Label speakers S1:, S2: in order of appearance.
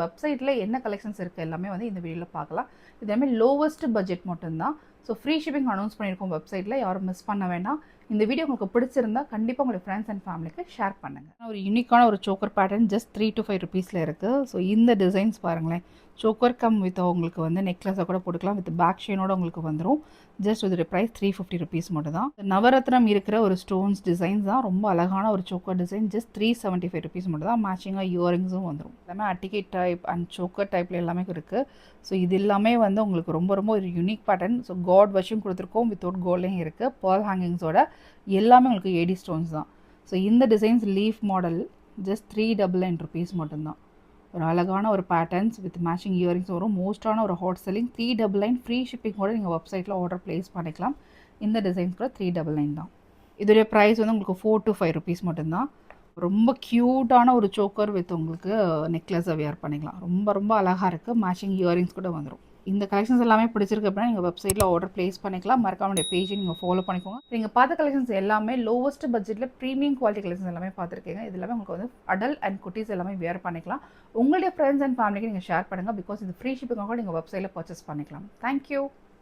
S1: வெப்சைட்டில் என்ன கலெக்ஷன்ஸ் இருக்குது எல்லாமே வந்து இந்த வீடியோவில் பார்க்கலாம். இதேமாதிரி லோவஸ்ட் பட்ஜெட் மட்டும்தான். ஸோ ஃப்ரீ ஷிப்பிங் அனௌன்ஸ் பண்ணியிருக்கோம் வெப்சைட்டில், யாரும் மிஸ் பண்ண வேண்டாம். இந்த வீடியோ உங்களுக்கு பிடிச்சிருந்தா கண்டிப்பாக உங்களுடைய ஃப்ரெண்ட்ஸ் அண்ட் ஃபேமிலிக்கு ஷேர் பண்ணுங்கள். ஒரு யூனிக்கான ஒரு சோக்கர் பேட்டர்ன் ஜஸ்ட் 3 to 5 ருபீஸில் இருக்குது. ஸோ இந்த டிசைன்ஸ் பாருங்களேன், சோக்கர் கம் வித் உங்களுக்கு வந்து நெக்லஸை கூட போட்டுக்கலாம், வித் பேக் செயினோட உங்களுக்கு வந்துடும். ஜஸ்ட் இதோட ப்ரைஸ் 350 ருபீஸ் மட்டும் தான். நவரத்னம் இருக்கிற ஒரு ஸ்டோன்ஸ் டிசைன்ஸ் தான், ரொம்ப அழகான ஒரு சோக்கர் டிசைன். ஜஸ்ட் 375 ருபீஸ் மட்டும் தான். மேட்சிங்காக இயரிங்ஸும் வந்துடும். எல்லாமே அட்டிகேட் டைப் அண்ட் சோக்கர் டைப்பில் எல்லாமே இருக்குது. ஸோ இது எல்லாமே வந்து உங்களுக்கு ரொம்ப ரொம்ப ஒரு யூனிக் பேட்டர்ன். ஸோ காட் வச்சும் கொடுத்துருக்கோம், வித்தவுட் கோல்டையும் இருக்குது. பேர்ல் ஹேங்கிங்ஸோட எல்லாமே உங்களுக்கு ஏடி ஸ்டோன்ஸ் தான். ஸோ இந்த designs leaf model just 399 rupees மட்டும்தான். ஒரு அழகான ஒரு பேட்டர்ன்ஸ் வித் மேட்சிங் இயரிங்ஸ் வரும். மோஸ்டான ஒரு ஹாட் செல்லிங். 399 ஃப்ரீ ஷிப்பிங் கூட நீங்கள் வெப்சைட்டில் ஆர்டர் ப்ளேஸ் பண்ணிக்கலாம். இந்த டிசைன்ஸ் கூட 399 தான். இதோடைய ப்ரைஸ் வந்து உங்களுக்கு 4 to 5 ருபீஸ் மட்டும்தான். ரொம்ப க்யூட்டான ஒரு சோக்கர் வித் உங்களுக்கு நெக்லஸை வியர் பண்ணிக்கலாம். ரொம்ப ரொம்ப அழகாக இருக்குது. மேட்சிங் இயரிங்ஸ் கூட வந்துடும். இந்த கலெக்ஷன்ஸ் எல்லாமே பிடிச்சிருக்கு அப்படின்னா நீங்கள் வெப்சைட்டில் ஆர்டர் ப்ளேஸ் பண்ணிக்கலாம். மறக்காம பேஜை நீங்கள் ஃபாலோ பண்ணிக்கோங்க. நீங்கள் பார்த்த கலெக்ஷன்ஸ் எல்லாமே லோவஸ்ட் பட்ஜெட்டில் ப்ரீமியம் குவாலிட்டி கலெக்ஷன்ஸ் எல்லாமே பார்த்துருக்கீங்க. இது எல்லாமே உங்களுக்கு வந்து அடல்ட் அண்ட் குட்டீஸ் எல்லாமே வியர் பண்ணிக்கலாம். உங்களுடைய ஃப்ரெண்ட்ஸ் அண்ட் ஃபேமிலிக்கு நீங்கள் ஷேர் பண்ணுங்கள். பிகாஸ் இது ஃப்ரீ ஷிப்பிங்காக கூட நீங்கள் வெப்சைட்டில் பர்ச்சேஸ் பண்ணிக்கலாம். தேங்க்யூ.